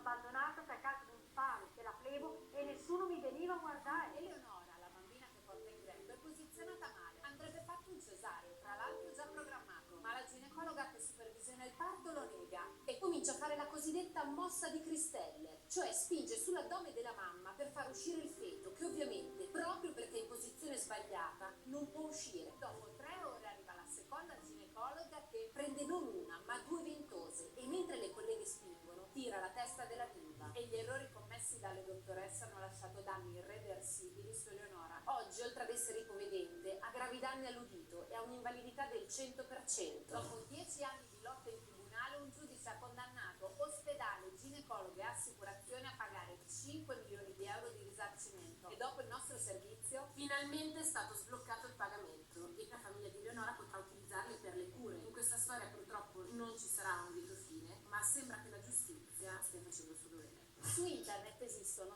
abbandonato attaccato ad un palo della Flebo e nessuno mi veniva a guardare. Eleonora, la bambina che porta in grembo, è posizionata male. Andrebbe fatto un cesareo, tra l'altro già programmato. Ma la ginecologa che supervisiona il parto lo nega e comincia a fare la cosiddetta mossa di cristelle, cioè spinge sull'addome della mamma per far uscire il feto, che ovviamente, proprio perché è in posizione sbagliata, non può uscire. Dopo 3 ore arriva la seconda ginecologa che prende non una, ma 2 ventose e mentre le colleghe spingono, tira la testa della bimba. E gli errori commessi dalle dottoresse hanno lasciato danni irreversibili su Eleonora. Oggi, oltre ad essere ipovedente, ha gravi danni all'udito e ha un'invalidità del 100%. Dopo 10 anni di lotta in tribunale, un giudice ha condannato ospedale, ginecologo e assicurazione a pagare 5 milioni di euro di risarcimento. E dopo il nostro servizio, finalmente è stato sbloccato il pagamento e la famiglia di Eleonora potrà utilizzarli per le cure. In questa storia purtroppo non ci sarà un lieto fine, ma sembra che la giustizia stia facendo il suo dovere. Su internet esistono